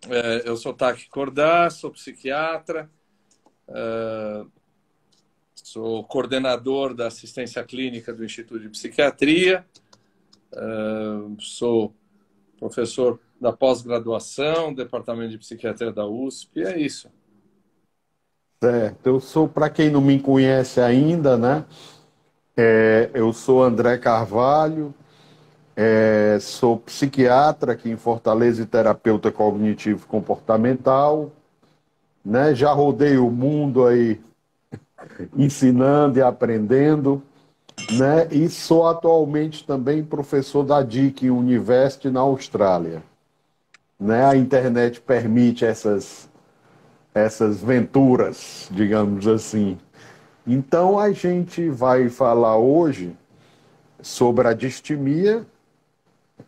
Eu sou Taki Cordar, sou psiquiatra, sou coordenador da assistência clínica do Instituto de Psiquiatria, sou professor da pós-graduação, Departamento de Psiquiatria da USP, é isso. Certo, eu sou, para quem não me conhece ainda, né? Eu sou André Carvalho, sou psiquiatra aqui em Fortaleza e terapeuta cognitivo comportamental, né? Já rodei o mundo aí ensinando e aprendendo, né? E sou atualmente também professor da Deakin University na Austrália, né? A internet permite essas venturas, digamos assim. Então a gente vai falar hoje sobre a distimia,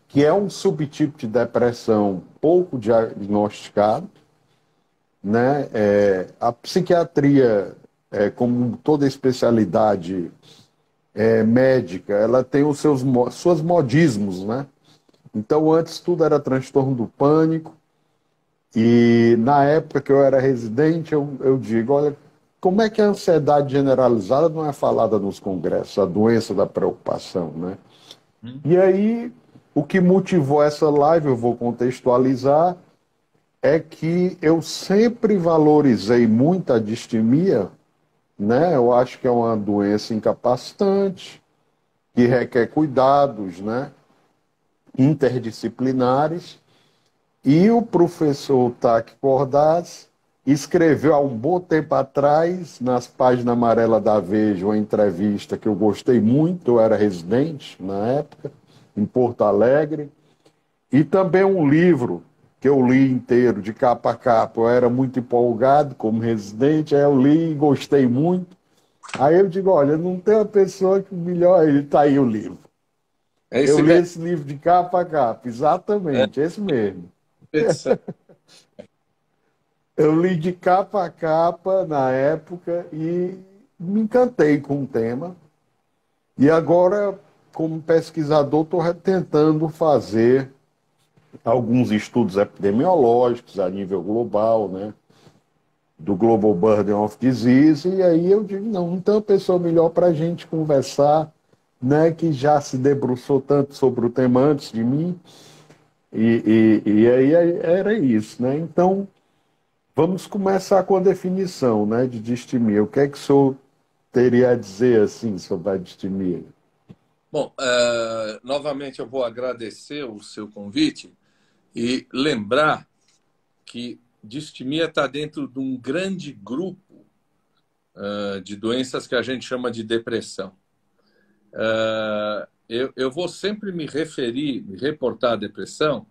que é um subtipo de depressão pouco diagnosticado, né? A psiquiatria, como toda especialidade médica, ela tem os suas modismos, né? Então antes tudo era transtorno do pânico, e na época que eu era residente, eu digo, olha, como é que a ansiedade generalizada não é falada nos congressos, a doença da preocupação, né? E aí, o que motivou essa live, eu vou contextualizar, é que eu sempre valorizei muito a distimia, né? Eu acho que é uma doença incapacitante, que requer cuidados, né? Interdisciplinares. E o professor Taki Cordaz escreveu há um bom tempo atrás, nas páginas amarelas da Veja, uma entrevista que eu gostei muito, eu era residente na época, em Porto Alegre, e também um livro que eu li inteiro, de capa a capa. Eu era muito empolgado como residente, aí eu li e gostei muito. Aí eu digo, olha, não tem uma pessoa que melhor, ele está aí o livro. É Eu esse li velho, esse livro de capa a capa, é, exatamente, esse mesmo. edição. Eu li de capa a capa na época e me encantei com o tema. E agora, como pesquisador, estou tentando fazer alguns estudos epidemiológicos a nível global, né? Do Global Burden of Disease, e aí eu digo, não tem uma pessoa melhor para a gente conversar, né? Que já se debruçou tanto sobre o tema antes de mim, e aí era isso, né? Então, vamos começar com a definição, né, de distimia. O que é que o senhor teria a dizer assim sobre a distimia? Bom, novamente eu vou agradecer o seu convite e lembrar que distimia está dentro de um grande grupo de doenças que a gente chama de depressão. Eu vou sempre me referir, me reportar à depressão,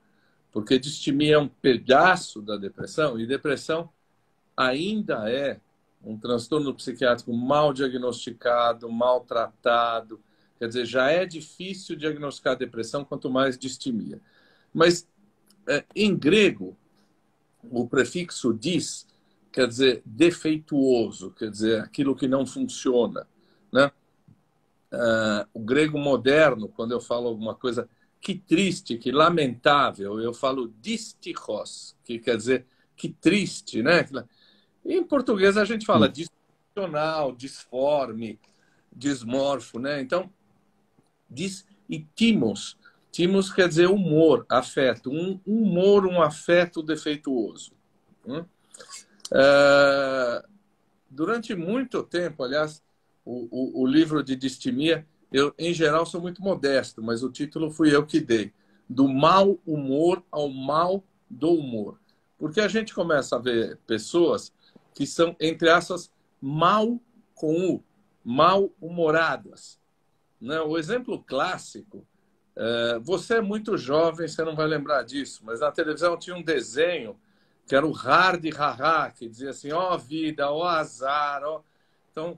porque distimia é um pedaço da depressão, e depressão ainda é um transtorno psiquiátrico mal diagnosticado, mal tratado. Quer dizer, já é difícil diagnosticar depressão, quanto mais distimia. Mas, em grego, o prefixo dis quer dizer defeituoso, quer dizer aquilo que não funciona, né? O grego moderno, quando eu falo alguma coisa que triste, que lamentável, eu falo distichos, que quer dizer que triste, né? Em português a gente fala disfuncional, disforme, dismorfo, né? Então, dis e timos. Timos quer dizer humor, afeto. Um humor, um afeto defeituoso. Durante muito tempo, aliás, o livro de distimia, eu, em geral, sou muito modesto, mas o título fui eu que dei. Do mau humor ao mal do humor. Porque a gente começa a ver pessoas que são, entre aspas, mal com o, mal-humoradas. Né? O exemplo clássico, você é muito jovem, você não vai lembrar disso, mas na televisão tinha um desenho que era o Hard Haha, que dizia assim, ó vida, ó azar, ó... Então,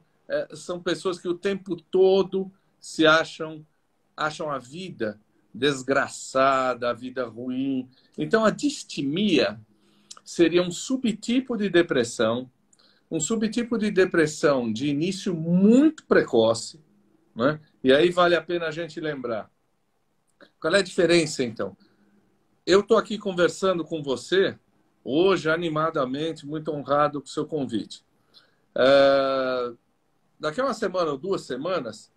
são pessoas que o tempo todo se acham a vida desgraçada, a vida ruim. Então, a distimia seria um subtipo de depressão de início muito precoce, né? E aí vale a pena a gente lembrar. Qual é a diferença, então? Eu estou aqui conversando com você hoje, animadamente, muito honrado com o seu convite. É, daqui a uma semana ou 2 semanas,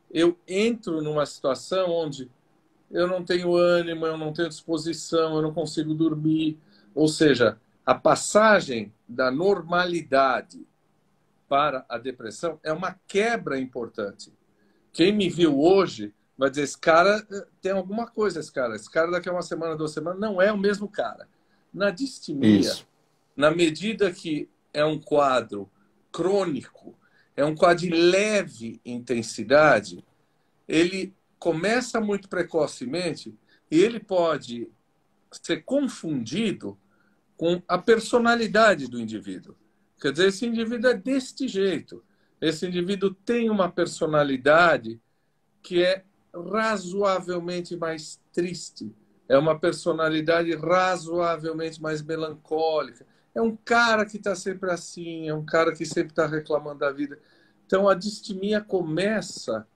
eu entro numa situação onde eu não tenho ânimo, eu não tenho disposição, eu não consigo dormir. Ou seja, a passagem da normalidade para a depressão é uma quebra importante. Quem me viu hoje vai dizer, esse cara tem alguma coisa, esse cara daqui a uma semana, 2 semanas, não é o mesmo cara. Na distimia, Isso. na medida que é um quadro crônico, é um quadro de leve intensidade, ele começa muito precocemente e ele pode ser confundido com a personalidade do indivíduo. Quer dizer, esse indivíduo é deste jeito. Esse indivíduo tem uma personalidade que é razoavelmente mais triste. É uma personalidade razoavelmente mais melancólica. É um cara que está sempre assim, é um cara que sempre está reclamando da vida. Então, a distimia começa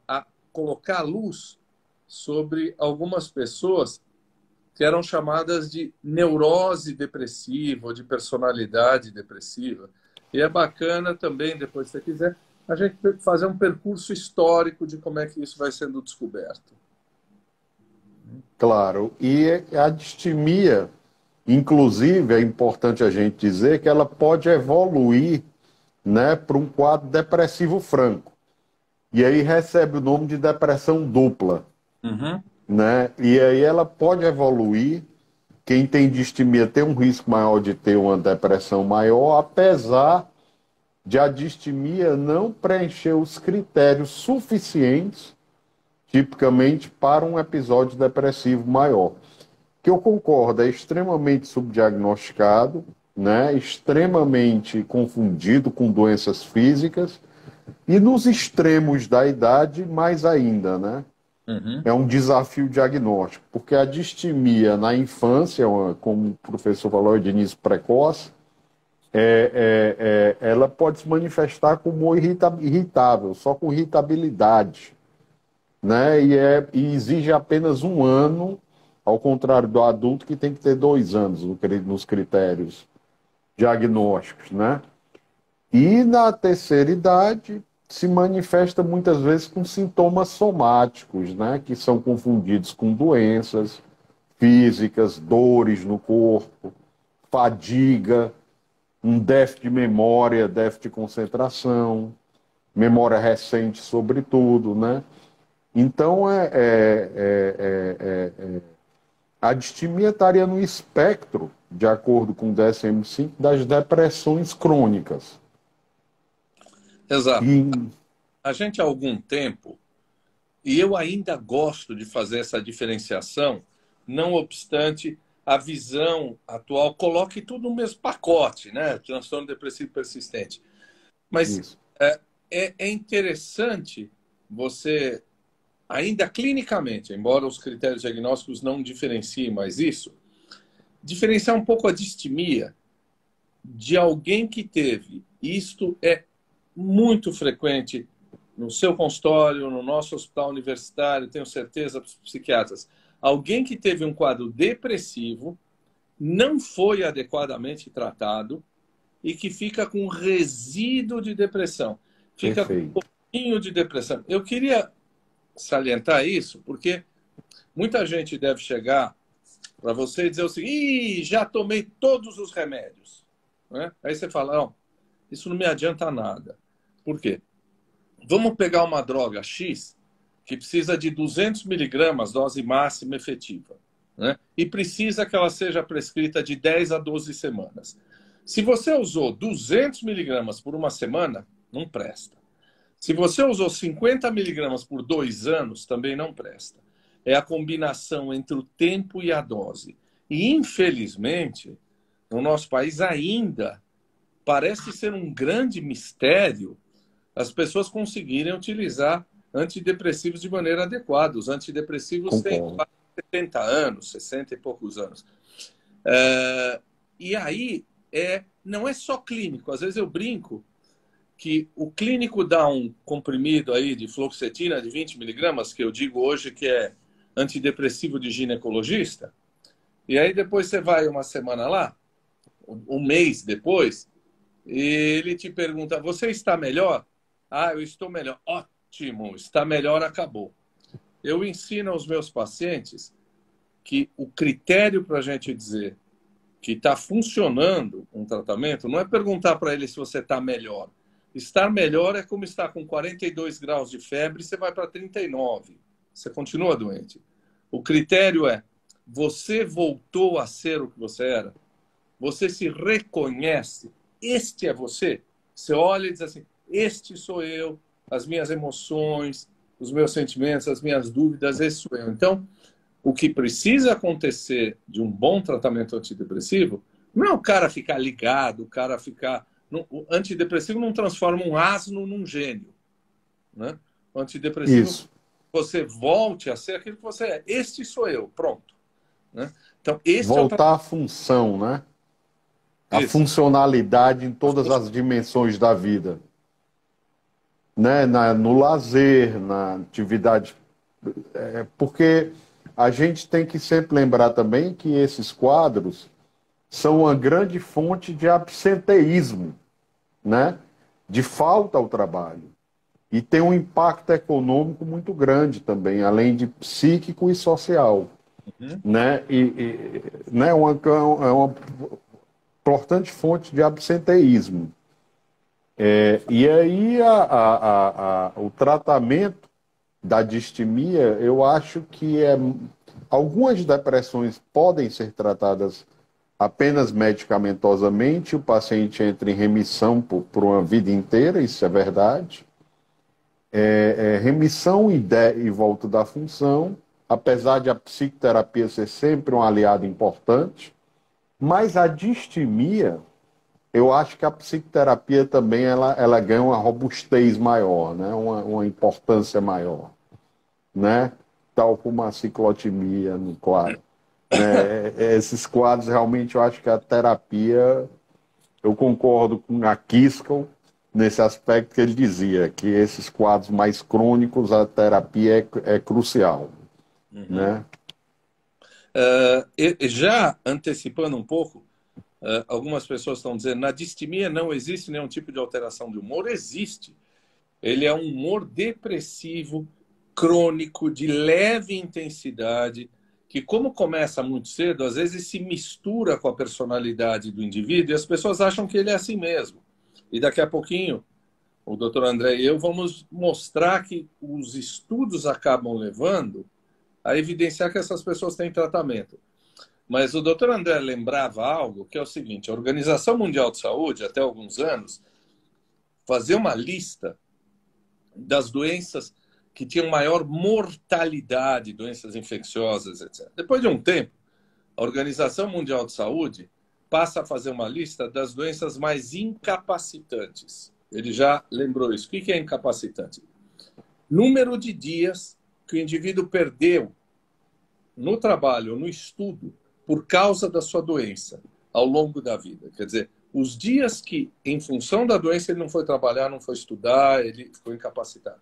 a colocar luz sobre algumas pessoas que eram chamadas de neurose depressiva ou de personalidade depressiva. E é bacana também, depois, se você quiser, a gente fazer um percurso histórico de como é que isso vai sendo descoberto. Claro. E a distimia, inclusive, é importante a gente dizer que ela pode evoluir, né, para um quadro depressivo franco. E aí recebe o nome de depressão dupla, Uhum. né? E aí ela pode evoluir. Quem tem distimia tem um risco maior de ter uma depressão maior, apesar de a distimia não preencher os critérios suficientes, tipicamente, para um episódio depressivo maior. Que eu concordo, é extremamente subdiagnosticado, né? Extremamente confundido com doenças físicas, e nos extremos da idade, mais ainda, né? Uhum. É um desafio diagnóstico, porque a distimia na infância, como o professor falou, de início precoce, ela pode se manifestar como humor irritável, só com irritabilidade, né? E exige apenas 1 ano, ao contrário do adulto que tem que ter 2 anos nos critérios diagnósticos, né? E na terceira idade se manifesta muitas vezes com sintomas somáticos, né? Que são confundidos com doenças físicas, dores no corpo, fadiga, um déficit de memória, déficit de concentração, memória recente, sobretudo, né? Então, a distimia estaria no espectro, de acordo com o DSM-5, das depressões crônicas. Exato. E, A gente há algum tempo, e eu ainda gosto de fazer essa diferenciação, não obstante a visão atual coloque tudo no mesmo pacote, né? Transtorno depressivo persistente. Mas isso, é interessante você, ainda clinicamente, embora os critérios diagnósticos não diferenciem mais isso, diferenciar um pouco a distimia de alguém que teve. Isto é muito frequente no seu consultório, no nosso hospital universitário, tenho certeza, para os psiquiatras. Alguém que teve um quadro depressivo, não foi adequadamente tratado e que fica com resíduo de depressão. Fica com um perfeito. pouquinho de depressão. Eu queria salientar isso, porque muita gente deve chegar para você e dizer o seguinte: já tomei todos os remédios. Né? Aí você fala, não, isso não me adianta nada. Por quê? Vamos pegar uma droga X que precisa de 200 miligramas, dose máxima efetiva, né? E precisa que ela seja prescrita de 10 a 12 semanas. Se você usou 200 miligramas por uma semana, não presta. Se você usou 50 miligramas por 2 anos, também não presta. É a combinação entre o tempo e a dose. E, infelizmente, no nosso país ainda parece ser um grande mistério as pessoas conseguirem utilizar antidepressivos de maneira adequada. Os antidepressivos têm Concordo. 70 anos, 60 e poucos anos. E aí, não é só clínico. Às vezes eu brinco que o clínico dá um comprimido aí de fluoxetina de 20 miligramas, que eu digo hoje que é antidepressivo de ginecologista, E aí depois você vai uma semana lá, um mês depois, e ele te pergunta, você está melhor? Ah, eu estou melhor. Ótimo, está melhor, acabou. Eu ensino aos meus pacientes que o critério para a gente dizer que está funcionando um tratamento não é perguntar para ele se você está melhor. Estar melhor é como estar com 42 graus de febre e você vai para 39. Você continua doente. O critério é, você voltou a ser o que você era? Você se reconhece? Este é você? Você olha e diz assim, este sou eu, as minhas emoções, os meus sentimentos, as minhas dúvidas, esse sou eu. Então, o que precisa acontecer de um bom tratamento antidepressivo não é o cara ficar ligado, o cara ficar... O antidepressivo não transforma um asno num gênio. Né? O antidepressivo, Isso. você volte a ser aquilo que você é. Este sou eu, pronto. Né? Então, este é o Voltar à função, né? A Isso. funcionalidade em todas as dimensões da vida. Né? No lazer, na atividade. Porque a gente tem que sempre lembrar também que esses quadros são uma grande fonte de absenteísmo, né? De falta ao trabalho. E tem um impacto econômico muito grande também, além de psíquico e social. Né? Né? É uma importante fonte de absenteísmo. E aí o tratamento da distimia, eu acho que algumas depressões podem ser tratadas apenas medicamentosamente, o paciente entra em remissão por uma vida inteira, isso é verdade. Remissão e volta da função, apesar de a psicoterapia ser sempre um aliado importante, mas a distimia, eu acho que a psicoterapia também ela ganha uma robustez maior, né? Uma importância maior, né? Tal como a ciclotimia no quadro. Né? Esses quadros, realmente, eu acho que a terapia, eu concordo com a Kiskel nesse aspecto que ele dizia, que esses quadros mais crônicos, a terapia é crucial. Né? Já antecipando um pouco, algumas pessoas estão dizendo na distimia não existe nenhum tipo de alteração de humor. Existe. Ele é um humor depressivo, crônico, de leve intensidade, que como começa muito cedo, às vezes se mistura com a personalidade do indivíduo e as pessoas acham que ele é assim mesmo. E daqui a pouquinho, o doutor André e eu vamos mostrar que os estudos acabam levando a evidenciar que essas pessoas têm tratamento. Mas o doutor André lembrava algo, que é o seguinte, a Organização Mundial de Saúde, até alguns anos, fazia uma lista das doenças que tinham maior mortalidade, doenças infecciosas, etc. Depois de um tempo, a Organização Mundial de Saúde passa a fazer uma lista das doenças mais incapacitantes. Ele já lembrou isso. O que é incapacitante? Número de dias que o indivíduo perdeu no trabalho, no estudo, por causa da sua doença, ao longo da vida. Quer dizer, os dias que, em função da doença, ele não foi trabalhar, não foi estudar, ele ficou incapacitado.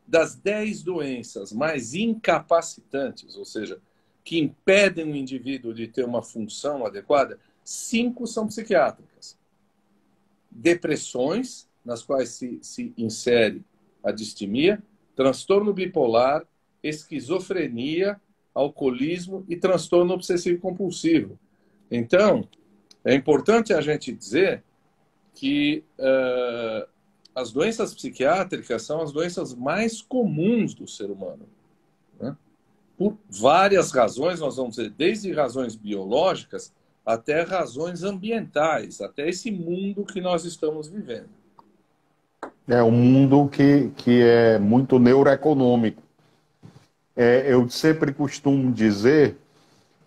Das 10 doenças mais incapacitantes, ou seja, que impedem o indivíduo de ter uma função adequada, 5 são psiquiátricas. Depressões, nas quais se insere a distimia, transtorno bipolar, esquizofrenia, alcoolismo e transtorno obsessivo-compulsivo. Então, é importante a gente dizer que as doenças psiquiátricas são as doenças mais comuns do ser humano. Né? Por várias razões, nós vamos dizer, desde razões biológicas até razões ambientais, até esse mundo que nós estamos vivendo. É um mundo que é muito neuroeconômico. Eu sempre costumo dizer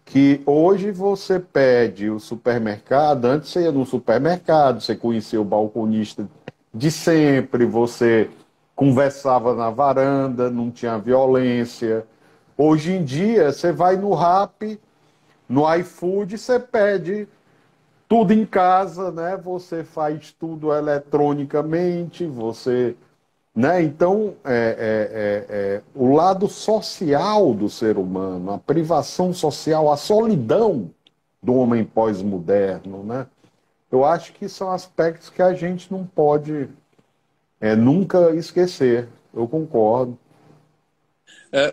que hoje você pede o supermercado, antes você ia no supermercado, você conhecia o balconista de sempre, você conversava na varanda, não tinha violência. Hoje em dia, você vai no Rappi, no iFood, você pede tudo em casa, né? Você faz tudo eletronicamente, você... Né? Então, o lado social do ser humano, a privação social, a solidão do homem pós-moderno, né? Eu acho que são aspectos que a gente não pode nunca esquecer. Eu concordo.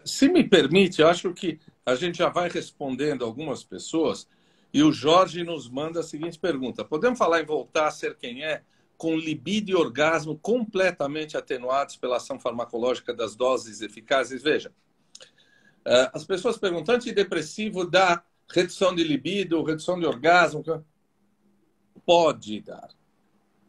Se me permite, eu acho que a gente já vai respondendo algumas pessoas e o Jorge nos manda a seguinte pergunta: podemos falar em voltar a ser quem é, com libido e orgasmo completamente atenuados pela ação farmacológica das doses eficazes? Veja, as pessoas perguntam: antidepressivo dá redução de libido, redução de orgasmo? Pode dar.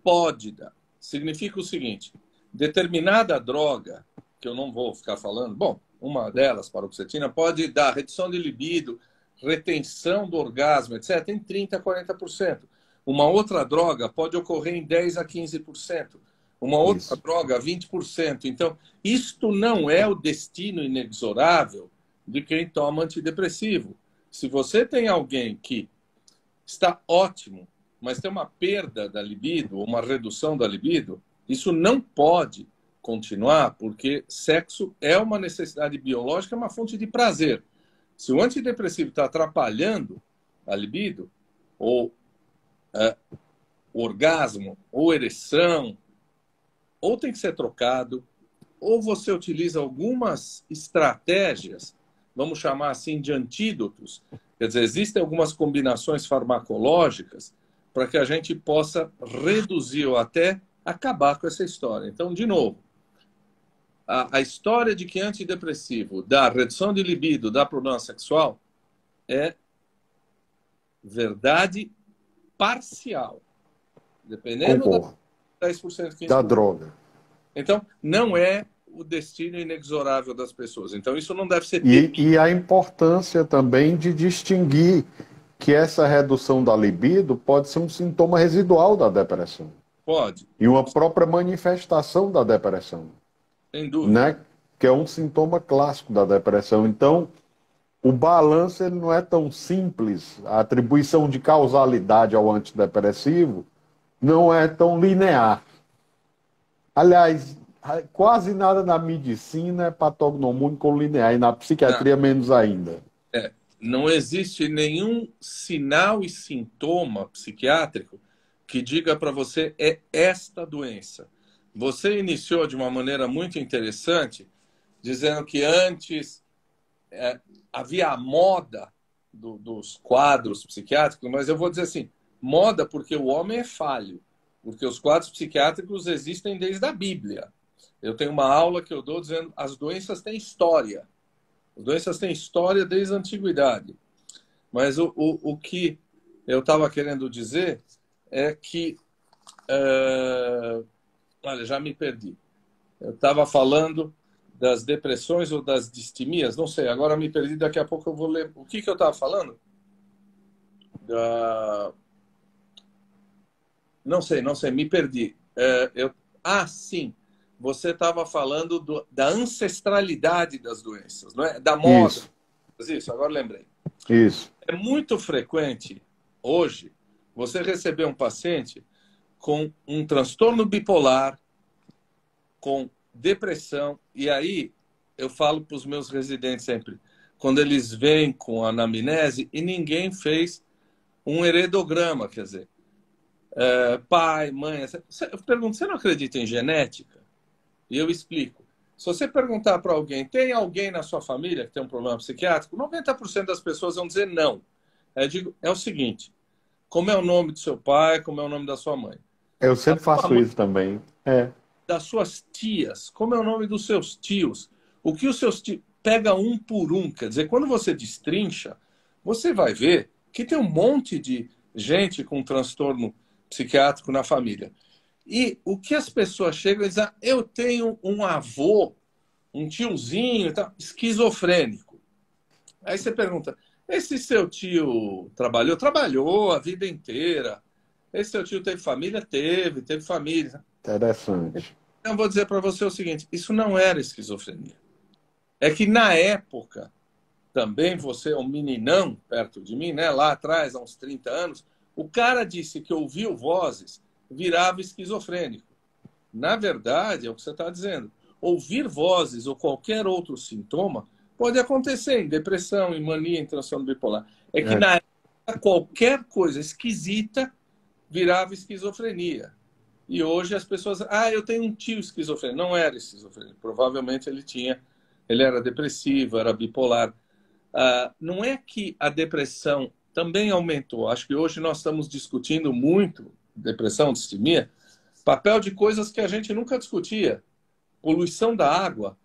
Pode dar. Significa o seguinte: determinada droga, que eu não vou ficar falando, bom, uma delas, paroxetina, pode dar redução de libido, retenção do orgasmo, etc., em 30% a 40%. Uma outra droga pode ocorrer em 10% a 15%. Uma outra droga, 20%. Então, isto não é o destino inexorável de quem toma antidepressivo. Se você tem alguém que está ótimo, mas tem uma perda da libido, uma redução da libido, isso não pode continuar, porque sexo é uma necessidade biológica, é uma fonte de prazer. Se o antidepressivo está atrapalhando a libido, ou orgasmo, ou ereção, ou tem que ser trocado, ou você utiliza algumas estratégias, vamos chamar assim de antídotos, quer dizer, existem algumas combinações farmacológicas para que a gente possa reduzir ou até acabar com essa história. Então, de novo, a história de que antidepressivo dá redução de libido, dá problema sexual, é verdade parcial. Dependendo Concordo. da 10%, 15%. Da droga. Então, não é o destino inexorável das pessoas. Então, isso não deve ser... E a importância também de distinguir que essa redução da libido pode ser um sintoma residual da depressão. Pode. E uma própria manifestação da depressão. Sem dúvida. Né? Que é um sintoma clássico da depressão. Então, o balanço ele não é tão simples. A atribuição de causalidade ao antidepressivo não é tão linear. Aliás, quase nada na medicina é patognomônico linear, e na psiquiatria menos ainda. Não existe nenhum sinal e sintoma psiquiátrico que diga para você é esta doença. Você iniciou de uma maneira muito interessante, dizendo que antes havia a moda dos quadros psiquiátricos, mas eu vou dizer assim, moda porque o homem é falho, porque os quadros psiquiátricos existem desde a Bíblia. Eu tenho uma aula que eu dou dizendo as doenças têm história. As doenças têm história desde a antiguidade. Mas o que eu estava querendo dizer é que... olha, já me perdi. Eu estava falando das depressões ou das distimias, não sei, agora me perdi, daqui a pouco eu vou ler. O que eu estava falando? Não sei, me perdi. Sim. Você estava falando da ancestralidade das doenças, não é? Da moda. Isso, agora lembrei. Isso. É muito frequente, hoje, você receber um paciente com um transtorno bipolar, com depressão, e aí eu falo para os meus residentes sempre, quando eles vêm com anamnese e ninguém fez um heredograma, quer dizer, pai, mãe... Eu pergunto, você não acredita em genética? E eu explico. Se você perguntar para alguém, tem alguém na sua família que tem um problema psiquiátrico? 90% das pessoas vão dizer não. Eu digo, é o seguinte, como é o nome do seu pai, como é o nome da sua mãe? Eu sempre faço isso também. Das suas tias, como é o nome dos seus tios? O que os seus tios... Pega um por um, quer dizer, quando você destrincha, você vai ver que tem um monte de gente com transtorno psiquiátrico na família. E o que as pessoas chegam e dizem, eu tenho um avô, um tiozinho, esquizofrênico. Aí você pergunta, esse seu tio trabalhou? Trabalhou a vida inteira. Esse seu tio teve família? Teve família. Interessante. Então, eu vou dizer para você o seguinte, isso não era esquizofrenia. É que na época, também você é um meninão perto de mim, né? Lá atrás, há uns 30 anos, o cara disse que ouviu vozes, virava esquizofrênico. Na verdade, é o que você está dizendo. Ouvir vozes ou qualquer outro sintoma pode acontecer em depressão, em mania, em transtorno bipolar. É que na época qualquer coisa esquisita virava esquizofrenia. E hoje as pessoas... eu tenho um tio esquizofrênico. Não era esquizofrênico. Provavelmente ele era depressivo, era bipolar. Não é que a depressão também aumentou. Acho que hoje nós estamos discutindo muito depressão, distimia, papel de coisas que a gente nunca discutia. Poluição da água,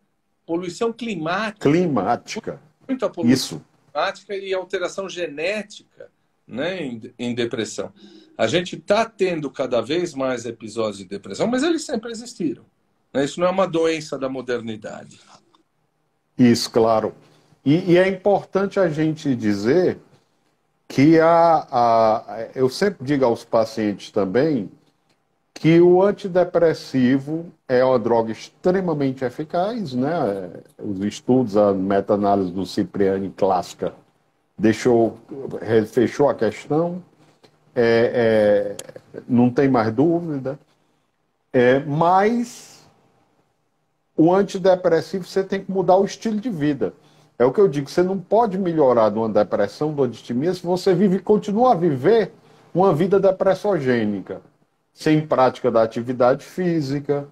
poluição climática. Climática. Muita poluição Isso. climática e alteração genética, né, em depressão. A gente está tendo cada vez mais episódios de depressão, mas eles sempre existiram, né? Isso não é uma doença da modernidade. Isso, claro. E é importante a gente dizer que eu sempre digo aos pacientes também que o antidepressivo é uma droga extremamente eficaz, né? Os estudos, a meta-análise do Cipriani clássica fechou a questão, não tem mais dúvida, mas o antidepressivo você tem que mudar o estilo de vida. É o que eu digo, você não pode melhorar de uma depressão, de uma distimia, se você continua a viver uma vida depressogênica, sem prática da atividade física,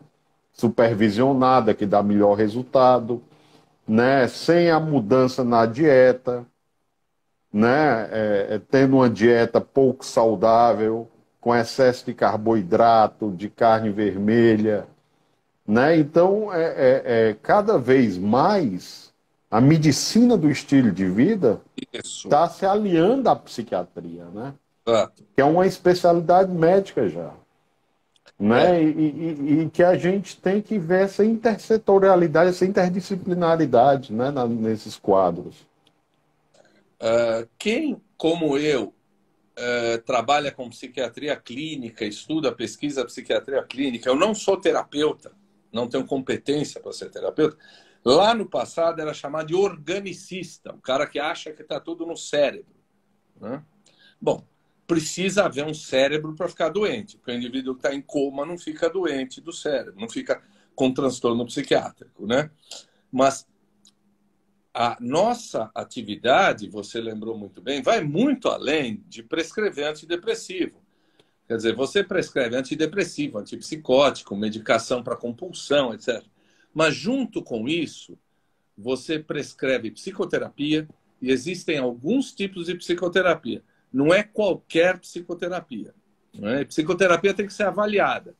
supervisionada, que dá melhor resultado, né? Sem a mudança na dieta, né? Tendo uma dieta pouco saudável, com excesso de carboidrato, de carne vermelha, né? Então, cada vez mais, a medicina do estilo de vida está se aliando à psiquiatria, né? Exato. Que é uma especialidade médica já. Né? E que a gente tem que ver essa intersetorialidade, essa interdisciplinaridade, né, nesses quadros. Quem, como eu, trabalha com psiquiatria clínica, estuda, pesquisa psiquiatria clínica, eu não sou terapeuta, não tenho competência para ser terapeuta. Lá no passado era chamado de organicista, o cara que acha que está tudo no cérebro, né? Bom, precisa haver um cérebro para ficar doente, porque o indivíduo que está em coma não fica doente do cérebro, não fica com transtorno psiquiátrico, né? Mas a nossa atividade, você lembrou muito bem, vai muito além de prescrever antidepressivo. Quer dizer, você prescreve antidepressivo, antipsicótico, medicação para compulsão, etc. Mas junto com isso, você prescreve psicoterapia e existem alguns tipos de psicoterapia. Não é qualquer psicoterapia, não é? Psicoterapia tem que ser avaliada.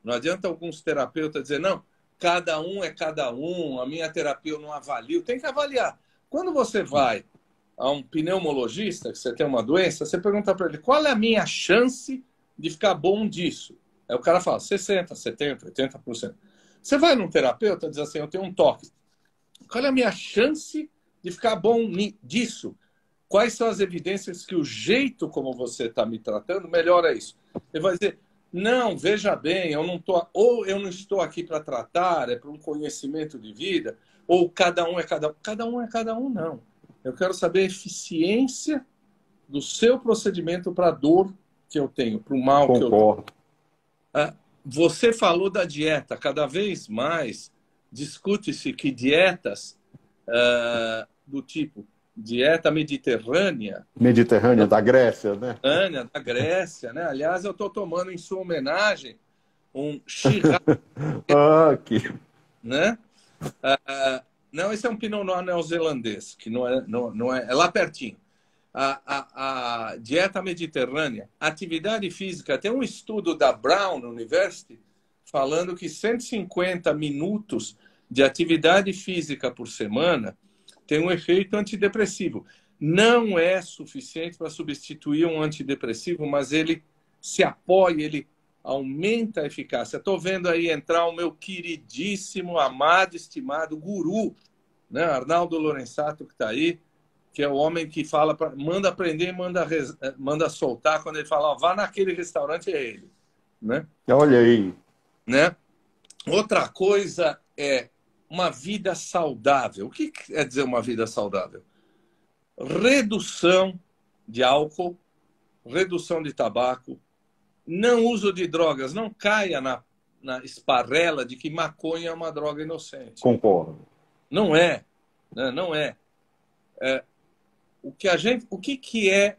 Não adianta alguns terapeutas dizer, não, cada um é cada um, a minha terapia eu não avalio. Tem que avaliar. Quando você vai a um pneumologista, que você tem uma doença, você pergunta para ele, qual é a minha chance de ficar bom disso? Aí o cara fala, 60%, 70%, 80%. Você vai num terapeuta e diz assim, eu tenho um toque. Qual é a minha chance de ficar bom disso? Quais são as evidências que o jeito como você está me tratando melhora isso? Ele vai dizer, não, veja bem, ou eu não estou aqui para tratar, é para um conhecimento de vida, ou cada um é cada um. Cada um é cada um, não. Eu quero saber a eficiência do seu procedimento para a dor que eu tenho, para o mal que eu tenho. Você falou da dieta. Cada vez mais discute-se que dietas do tipo dieta mediterrânea. Mediterrânea, da Grécia, né? Da Grécia, né? Aliás, eu estou tomando em sua homenagem um Shiraz, né? Não, esse é um Pinot Noir neozelandês, que é lá pertinho. A dieta mediterrânea, atividade física, tem um estudo da Brown University falando que 150 minutos de atividade física por semana tem um efeito antidepressivo. Não é suficiente para substituir um antidepressivo, mas ele se apoia, ele aumenta a eficácia. Estou vendo aí entrar o meu queridíssimo, amado, estimado guru, né? Arnaldo Lorenzato, que está aí, que é o homem que fala, manda aprender e manda soltar. Quando ele fala, ó, vá naquele restaurante, é ele. Né? Olha aí. Né? Outra coisa é uma vida saudável. O que quer dizer uma vida saudável? Redução de álcool, redução de tabaco, não uso de drogas. Não caia na esparrela de que maconha é uma droga inocente. Concordo. Não é. Né? Não é. O que é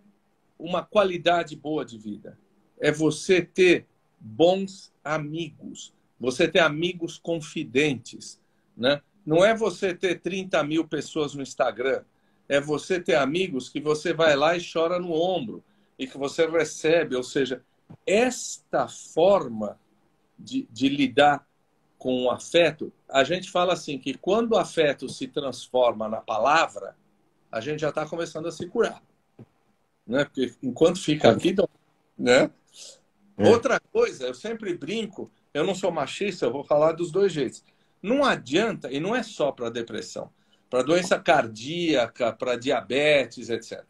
uma qualidade boa de vida. É você ter bons amigos. Você ter amigos confidentes, né? Não é você ter 30 mil pessoas no Instagram. É você ter amigos que você vai lá e chora no ombro e que você recebe. Ou seja, esta forma de lidar com o afeto, a gente fala assim, que quando o afeto se transforma na palavra, a gente já está começando a se curar. Né? Porque enquanto fica aqui, né? Outra coisa, eu sempre brinco, eu não sou machista, eu vou falar dos dois jeitos. Não adianta, e não é só para depressão, para doença cardíaca, para diabetes, etc.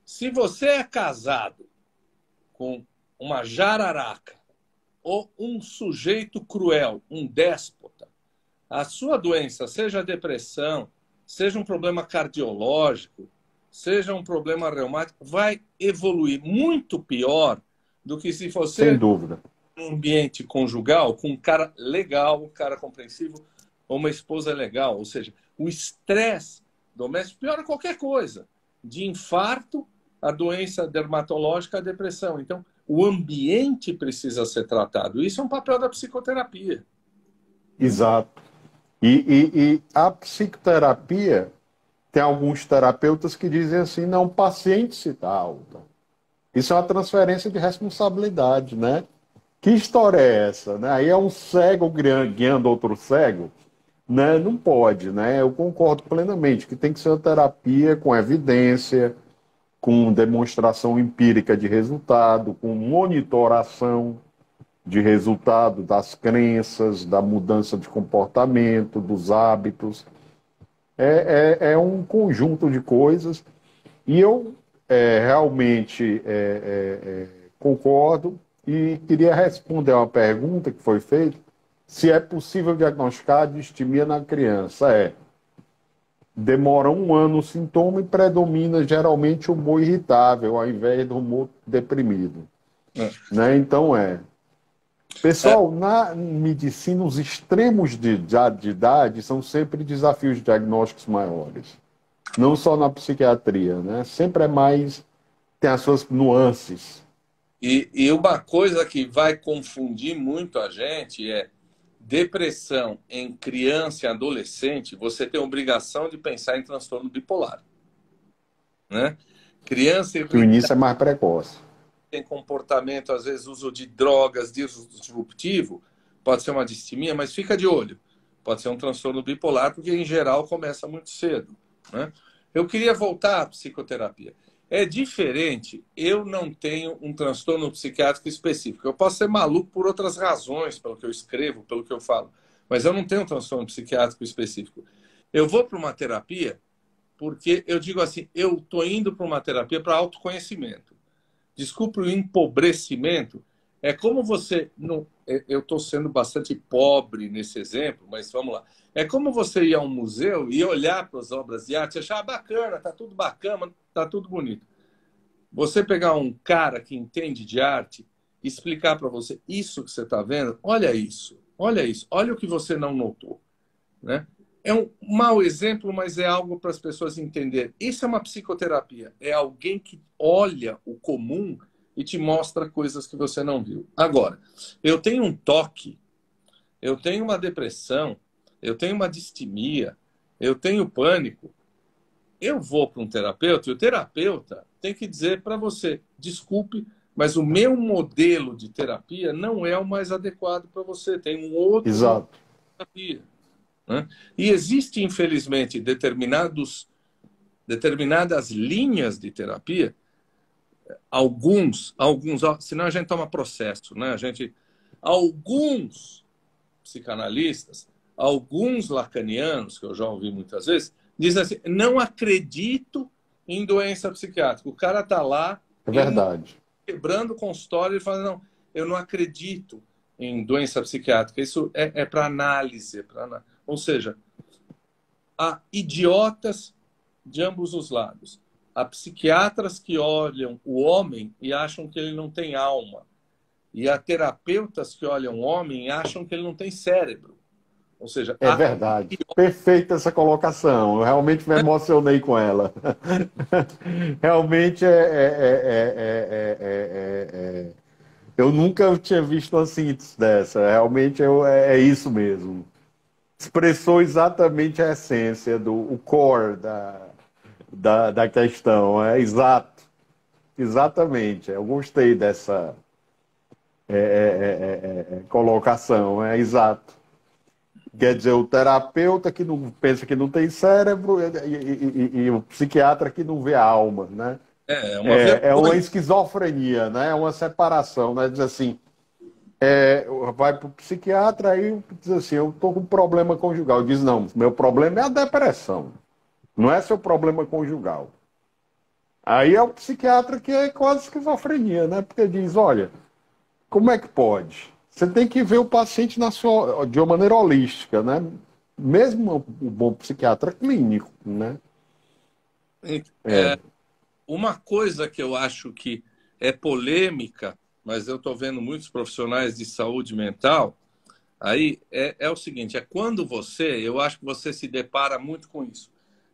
Se você é casado com uma jararaca ou um sujeito cruel, um déspota, a sua doença, seja depressão, seja um problema cardiológico, seja um problema reumático, vai evoluir muito pior do que se você... Sem dúvida. Um ambiente conjugal com um cara legal, um cara compreensivo, ou uma esposa legal. Ou seja, o estresse doméstico piora qualquer coisa. De infarto, a doença dermatológica, a depressão. Então, o ambiente precisa ser tratado. Isso é um papel da psicoterapia. Exato. E a psicoterapia, tem alguns terapeutas que dizem assim, não, o paciente se dá alta. Isso é uma transferência de responsabilidade, né? Que história é essa? Né? Aí é um cego guiando outro cego? Né? Não pode, né? Eu concordo plenamente que tem que ser uma terapia com evidência, com demonstração empírica de resultado, com monitoração de resultado das crenças, da mudança de comportamento, dos hábitos. É um conjunto de coisas e eu realmente concordo e queria responder a uma pergunta que foi feita, se é possível diagnosticar a distimia na criança. Demora 1 ano o sintoma e predomina geralmente o humor irritável, ao invés do humor deprimido. Né? Então, Pessoal, na medicina, os extremos de idade são sempre desafios diagnósticos maiores. Não só na psiquiatria, né? Sempre é mais... tem as suas nuances. E uma coisa que vai confundir muito a gente é depressão em criança e adolescente, você tem a obrigação de pensar em transtorno bipolar. Né? Criança Que o início é mais precoce. tem comportamento, às vezes uso de drogas disruptivo, pode ser uma distimia, mas fica de olho. Pode ser um transtorno bipolar, porque em geral começa muito cedo. Né? Eu queria voltar à psicoterapia. É diferente, eu não tenho um transtorno psiquiátrico específico. Eu posso ser maluco por outras razões, pelo que eu escrevo, pelo que eu falo, mas eu não tenho um transtorno psiquiátrico específico. Eu vou para uma terapia porque eu digo assim, eu estou indo para uma terapia para autoconhecimento. Desculpe o empobrecimento, é como você... Não, eu estou sendo bastante pobre nesse exemplo, mas vamos lá. É como você ir a um museu e olhar para as obras de arte e achar bacana, tá tudo bacana, tá tudo bonito. Você pegar um cara que entende de arte e explicar para você isso que você está vendo, olha isso, olha o que você não notou. Né? É um mau exemplo, mas é algo para as pessoas entenderem. Isso é uma psicoterapia. É alguém que olha o comum e te mostra coisas que você não viu. Agora, eu tenho um toque, eu tenho uma depressão, eu tenho uma distimia, eu tenho pânico. Eu vou para um terapeuta e o terapeuta tem que dizer para você, desculpe, mas o meu modelo de terapia não é o mais adequado para você. Tem um outro Exato. modelo de terapia. Né? E existe, infelizmente, determinadas linhas de terapia, alguns, senão a gente toma processo, né? Alguns psicanalistas, alguns lacanianos, que eu já ouvi muitas vezes, dizem assim, não acredito em doença psiquiátrica. O cara está lá, é verdade, quebrando o consultório e falando, não, eu não acredito em doença psiquiátrica. Isso é para análise, ou seja, há idiotas de ambos os lados. Há psiquiatras que olham o homem e acham que ele não tem alma. E há terapeutas que olham o homem e acham que ele não tem cérebro. Ou seja, É verdade. Perfeita essa colocação. Eu realmente me emocionei com ela. Realmente eu nunca tinha visto uma síntese dessa. Realmente é isso mesmo. Expressou exatamente a essência o core da questão. É exato. Exatamente. Eu gostei dessa colocação. É exato. Quer dizer, o terapeuta que não pensa que não tem cérebro e o psiquiatra que não vê a alma, né? é uma É uma vergonha. esquizofrenia, né? É uma separação, né? Diz assim, vai para o psiquiatra aí diz assim, eu estou com problema conjugal. Diz, não, meu problema é a depressão, não é seu problema conjugal. Aí é o psiquiatra que é quase esquizofrenia, né? Porque diz, olha, como é que pode? Você tem que ver o paciente de uma maneira holística, né? Mesmo o bom psiquiatra clínico, né? É, uma coisa que eu acho que é polêmica, mas eu estou vendo muitos profissionais de saúde mental, aí é o seguinte, é quando eu acho que você se depara muito com isso,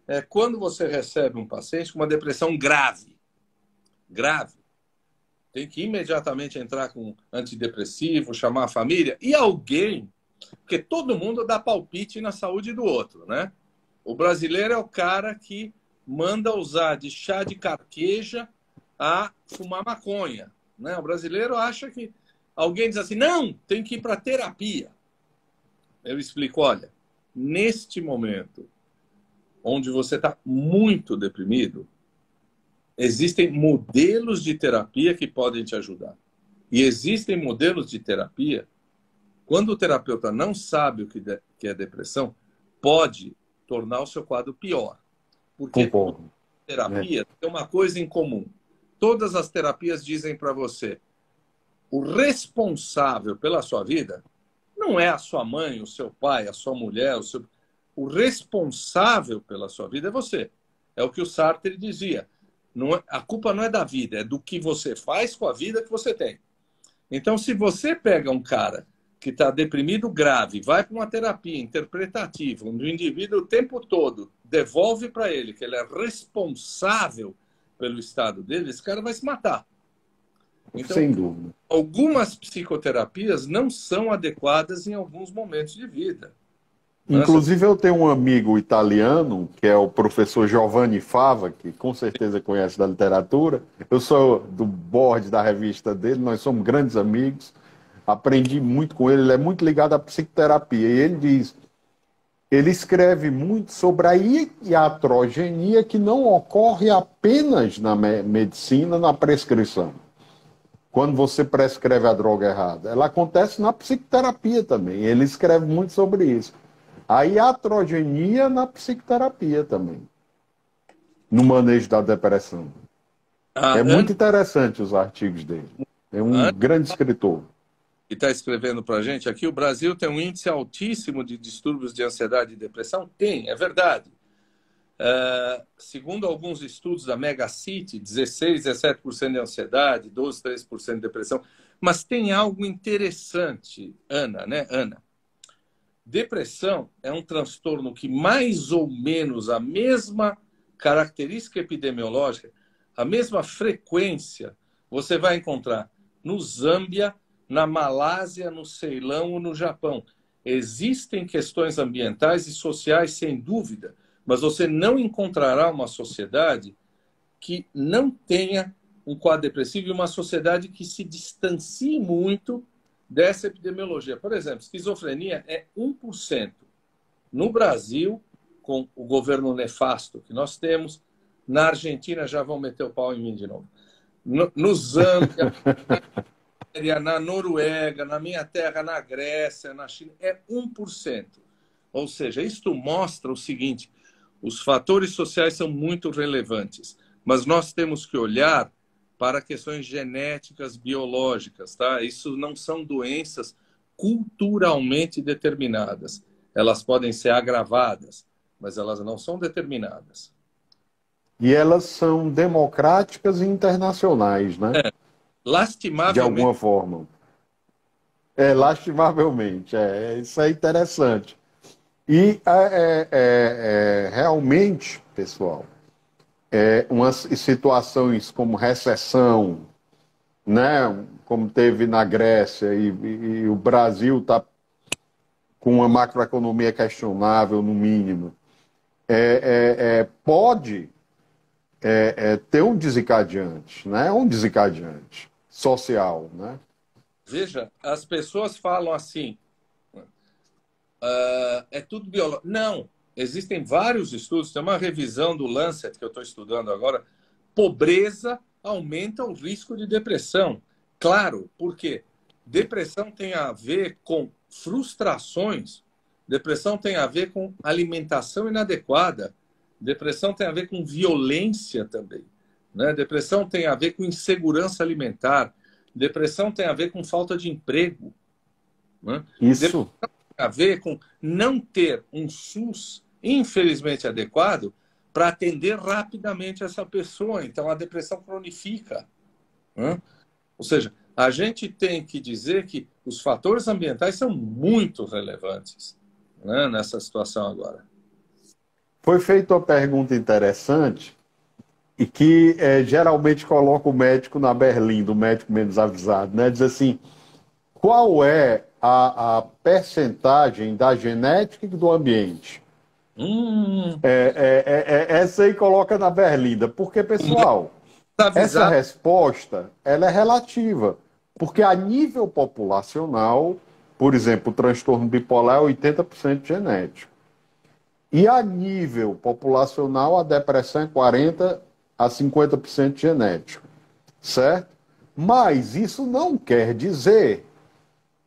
é quando você recebe um paciente com uma depressão grave, grave, tem que imediatamente entrar com antidepressivo, chamar a família e alguém, porque todo mundo dá palpite na saúde do outro, né? O brasileiro é o cara que manda usar de chá de carqueja a fumar maconha, né? O brasileiro acha que alguém diz assim, não, tem que ir para terapia. Eu explico, olha, neste momento onde você está muito deprimido, existem modelos de terapia que podem te ajudar. E existem modelos de terapia, quando o terapeuta não sabe o que é depressão, pode tornar o seu quadro pior. Porque toda Concordo. Né? terapia tem uma coisa em comum. Todas as terapias dizem para você, o responsável pela sua vida não é a sua mãe, o seu pai, a sua mulher, o responsável pela sua vida é você. É o que o Sartre dizia. Não a culpa não é da vida, é do que você faz com a vida que você tem. Então, se você pega um cara que está deprimido grave, vai para uma terapia interpretativa, onde o indivíduo o tempo todo devolve para ele que ele é responsável pelo estado dele, esse cara vai se matar. Então, Sem dúvida. algumas psicoterapias não são adequadas em alguns momentos de vida. Nossa, Inclusive, eu tenho um amigo italiano, que é o professor Giovanni Fava, que com certeza conhece da literatura. Eu sou do board da revista dele, nós somos grandes amigos. Aprendi muito com ele, ele é muito ligado à psicoterapia. E ele diz, ele escreve muito sobre a iatrogenia que não ocorre apenas na medicina, na prescrição. Quando você prescreve a droga errada. Ela acontece na psicoterapia também. Ele escreve muito sobre isso. A iatrogenia na psicoterapia também, no manejo da depressão. a É Ana, muito interessante os artigos dele. É um Ana grande escritor. que está escrevendo para a gente aqui, o Brasil tem um índice altíssimo de distúrbios de ansiedade e depressão? Tem, é verdade. Segundo alguns estudos da Mega City, 16, 17% de ansiedade, 12, 13% de depressão. Mas tem algo interessante, Ana, né, Ana? Depressão é um transtorno que mais ou menos a mesma característica epidemiológica, a mesma frequência, você vai encontrar no Zâmbia, na Malásia, no Ceilão ou no Japão. Existem questões ambientais e sociais, sem dúvida, mas você não encontrará uma sociedade que não tenha um quadro depressivo e uma sociedade que se distancie muito dessa epidemiologia. Por exemplo, esquizofrenia é 1%. No Brasil, com o governo nefasto que nós temos, na Argentina já vão meter o pau em mim de novo. No Zâmbia, na Noruega, na minha terra, na Grécia, na China, é 1%. Ou seja, isto mostra o seguinte, os fatores sociais são muito relevantes, mas nós temos que olhar para questões genéticas, biológicas, tá? Isso não são doenças culturalmente determinadas. Elas podem ser agravadas, mas elas não são determinadas. E elas são democráticas e internacionais, né? De Lastimavelmente, alguma forma. Lastimavelmente. Isso é interessante. E realmente, pessoal, umas situações como recessão, né, como teve na Grécia, e o Brasil está com uma macroeconomia questionável, no mínimo, pode ter um desencadeante, né, um desencadeante social, né? Veja, as pessoas falam assim, é tudo biológico. Não, existem vários estudos, tem uma revisão do Lancet que eu estou estudando agora. Pobreza aumenta o risco de depressão. Claro, porque depressão tem a ver com frustrações, depressão tem a ver com alimentação inadequada, depressão tem a ver com violência também, né? Depressão tem a ver com insegurança alimentar, depressão tem a ver com falta de emprego, né? Isso. A ver com não ter um SUS, infelizmente, adequado para atender rapidamente essa pessoa. Então, a depressão cronifica, né? Ou seja, a gente tem que dizer que os fatores ambientais são muito relevantes, né, nessa situação agora. Foi feita uma pergunta interessante e que geralmente coloca o médico na berlinda, o médico menos avisado, né? Diz assim, qual é a percentagem da genética e do ambiente? Hum, Essa aí coloca na berlinda. Porque, pessoal, essa avisado. resposta ela é relativa. Porque a nível populacional, por exemplo, o transtorno bipolar é 80% genético. E a nível populacional, a depressão é 40% a 50% genético. Certo? Mas isso não quer dizer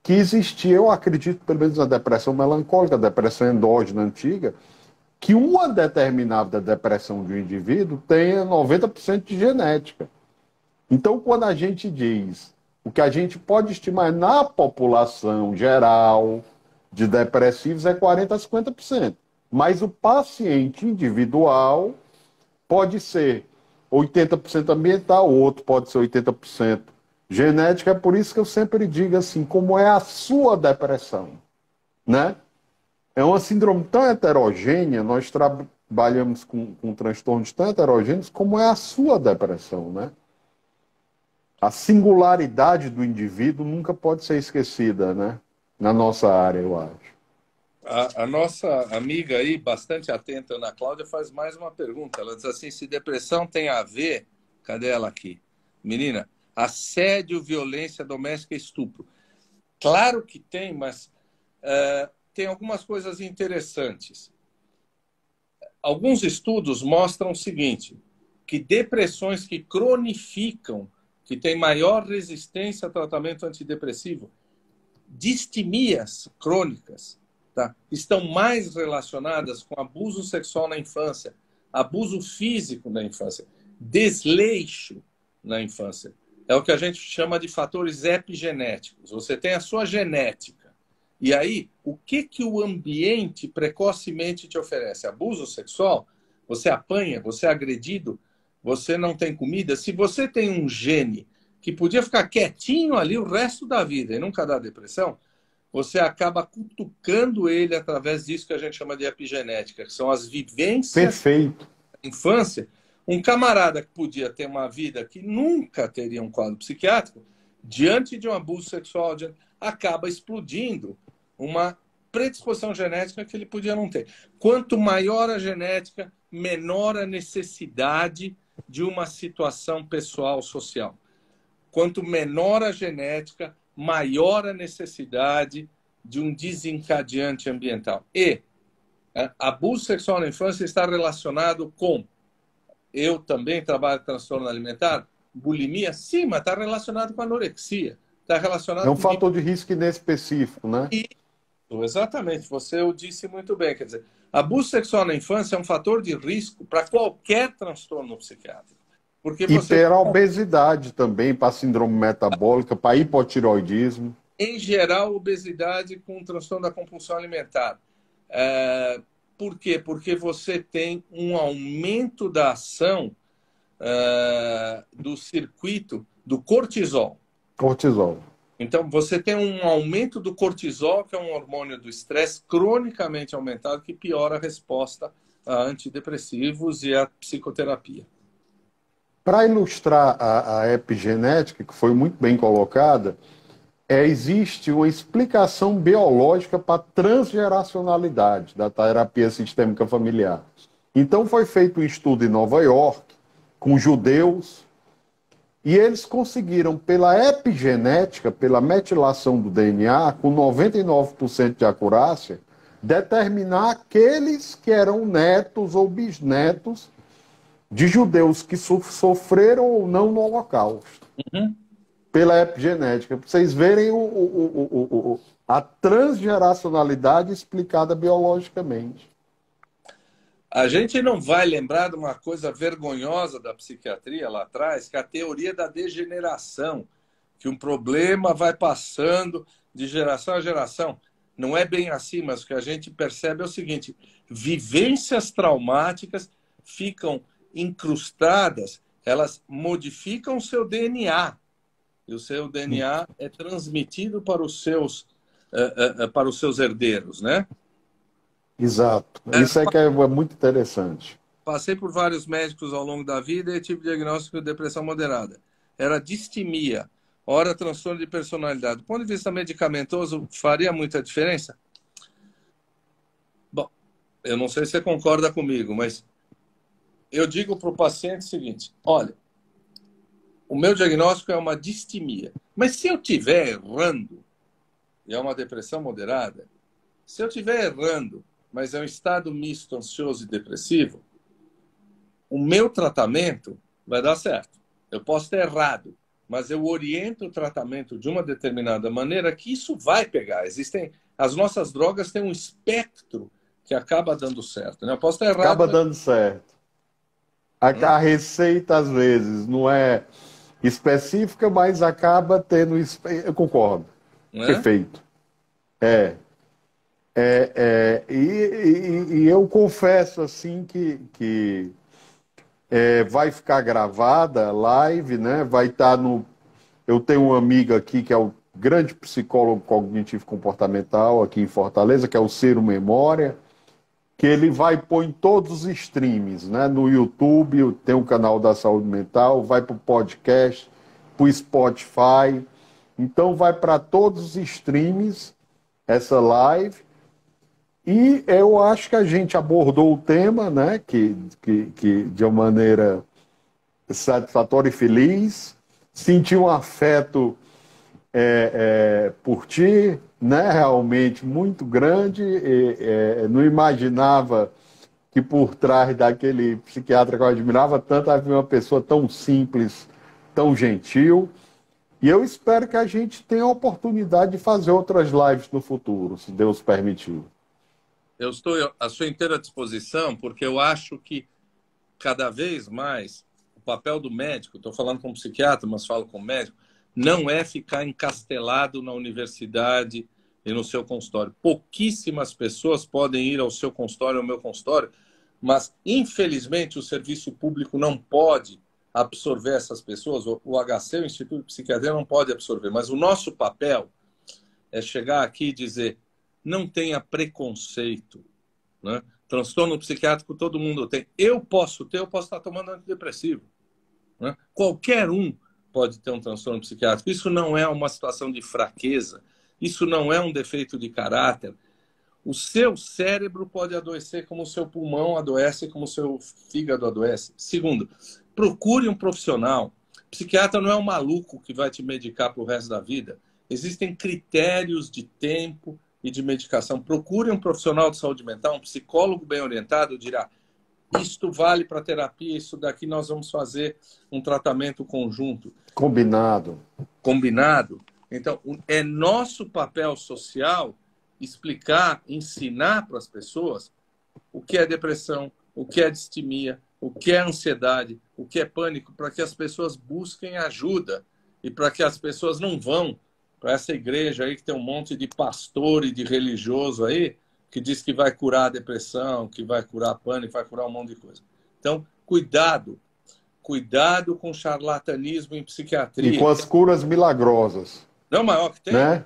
que existia, eu acredito, pelo menos na depressão melancólica, depressão endógena antiga, que uma determinada depressão de um indivíduo tenha 90% de genética. Então, quando a gente diz o que a gente pode estimar na população geral de depressivos é 40% a 50%. Mas o paciente individual pode ser 80% ambiental, o outro pode ser 80% genética. É por isso que eu sempre digo assim, como é a sua depressão, né? É uma síndrome tão heterogênea, nós trabalhamos com transtornos tão heterogêneos como é a sua depressão, né? A singularidade do indivíduo nunca pode ser esquecida, né? Na nossa área, eu acho. A nossa amiga aí, bastante atenta, Ana Cláudia, faz mais uma pergunta. Ela diz assim, se depressão tem a ver... Cadê ela aqui? Menina, assédio, violência doméstica e estupro. Claro que tem, mas tem algumas coisas interessantes. Alguns estudos mostram o seguinte, que depressões que cronificam, que têm maior resistência ao tratamento antidepressivo, distemias crônicas, tá, estão mais relacionadas com abuso sexual na infância, abuso físico na infância, desleixo na infância. É o que a gente chama de fatores epigenéticos. Você tem a sua genética. E aí, o que o ambiente precocemente te oferece? Abuso sexual? Você apanha, você é agredido, você não tem comida. Se você tem um gene que podia ficar quietinho ali o resto da vida e nunca dar depressão, você acaba cutucando ele através disso que a gente chama de epigenética, que são as vivências Perfeito. da infância. Um camarada que podia ter uma vida que nunca teria um quadro psiquiátrico, diante de um abuso sexual, acaba explodindo uma predisposição genética que ele podia não ter. Quanto maior a genética, menor a necessidade de uma situação pessoal social. Quanto menor a genética, maior a necessidade de um desencadeante ambiental. E abuso sexual na infância está relacionado com... Eu também trabalho com transtorno alimentar, bulimia, sim, mas está relacionado com anorexia. Está É relacionado um com... fator de risco inespecífico, né? Exatamente, você o disse muito bem. Quer dizer, abuso sexual na infância é um fator de risco para qualquer transtorno psiquiátrico. Porque E você, ter a obesidade também, para síndrome metabólica, para hipotiroidismo. em geral, obesidade com transtorno da compulsão alimentar. Por quê? Porque você tem um aumento da ação do circuito do cortisol. Cortisol. Então, você tem um aumento do cortisol, que é um hormônio do estresse cronicamente aumentado, que piora a resposta a antidepressivos e a psicoterapia. Para ilustrar a epigenética, que foi muito bem colocada, existe uma explicação biológica para a transgeracionalidade da terapia sistêmica familiar. Então, foi feito um estudo em Nova York com judeus e eles conseguiram, pela epigenética, pela metilação do DNA, com 99% de acurácia, determinar aqueles que eram netos ou bisnetos de judeus que sofreram ou não no Holocausto. Uhum. Pela epigenética, para vocês verem a transgeracionalidade explicada biologicamente. A gente não vai lembrar de uma coisa vergonhosa da psiquiatria lá atrás, que é a teoria da degeneração, que um problema vai passando de geração a geração. Não é bem assim, mas o que a gente percebe é o seguinte: vivências traumáticas ficam incrustadas, elas modificam o seu DNA. E o seu DNA é transmitido para os seus herdeiros, né? Exato. Isso é que é muito interessante. Passei por vários médicos ao longo da vida e tive diagnóstico de depressão moderada. Era distimia, ora transtorno de personalidade. Do ponto de vista medicamentoso, faria muita diferença? Bom, eu não sei se você concorda comigo, mas eu digo para o paciente o seguinte: olha, o meu diagnóstico é uma distimia. Mas se eu estiver errando, e é uma depressão moderada, se eu estiver errando, mas é um estado misto ansioso e depressivo, o meu tratamento vai dar certo. Eu posso ter errado, mas eu oriento o tratamento de uma determinada maneira que isso vai pegar. As nossas drogas têm um espectro que acaba dando certo, né? Eu posso ter errado. Acaba dando certo. A receita, às vezes, não é específica, mas acaba tendo... Eu concordo. Perfeito. E eu confesso, assim, que vai ficar gravada a live, né? Vai estar no... Eu tenho uma amiga aqui que é o grande psicólogo cognitivo comportamental aqui em Fortaleza, que é o Ciro Memória, que ele vai pôr em todos os streams, né? No YouTube, tem o canal da Saúde Mental, vai para o podcast, para o Spotify. Então, vai para todos os streams essa live. E eu acho que a gente abordou o tema, né? Que de uma maneira satisfatória e feliz. Senti um afeto por ti, né, realmente muito grande. Não imaginava que por trás daquele psiquiatra que eu admirava tanto havia uma pessoa tão simples, tão gentil. E eu espero que a gente tenha a oportunidade de fazer outras lives no futuro, se Deus permitir. Eu estou à sua inteira disposição, porque eu acho que cada vez mais o papel do médico, estou falando com um psiquiatra, mas falo com um médico, não é ficar encastelado na universidade e no seu consultório. Pouquíssimas pessoas podem ir ao seu consultório, ao meu consultório, mas, infelizmente, o serviço público não pode absorver essas pessoas. O HC, o Instituto de Psiquiatria, não pode absorver. Mas o nosso papel é chegar aqui e dizer: não tenha preconceito, né? Transtorno psiquiátrico todo mundo tem. Eu posso estar tomando antidepressivo, né? Qualquer um pode ter um transtorno psiquiátrico. Isso não é uma situação de fraqueza, isso não é um defeito de caráter. O seu cérebro pode adoecer como o seu pulmão adoece, como o seu fígado adoece. Segundo, procure um profissional. O psiquiatra não é um maluco que vai te medicar para o resto da vida. Existem critérios de tempo e de medicação. Procure um profissional de saúde mental, um psicólogo bem orientado dirá: isto vale para terapia, isso daqui nós vamos fazer um tratamento conjunto. Combinado. Combinado. Então, é nosso papel social explicar, ensinar para as pessoas o que é depressão, o que é distimia, o que é ansiedade, o que é pânico, para que as pessoas busquem ajuda e para que as pessoas não vão para essa igreja aí que tem um monte de pastor e de religioso aí que diz que vai curar a depressão, que vai curar pânico, vai curar um monte de coisa. Então, cuidado com charlatanismo em psiquiatria. E com as curas milagrosas. Não é o maior que tem? né?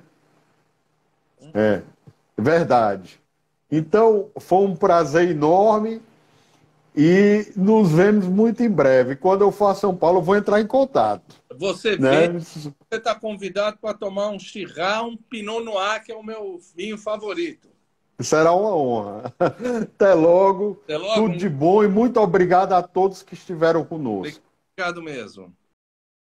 É, verdade. Então, foi um prazer enorme e nos vemos muito em breve. Quando eu for a São Paulo, eu vou entrar em contato, Você né? vem, você está convidado para tomar um Chyrah, um Pinot Noir, que é o meu vinho favorito. Será uma honra. Até logo, Até logo, tudo de bom e muito obrigado a todos que estiveram conosco. obrigado mesmo.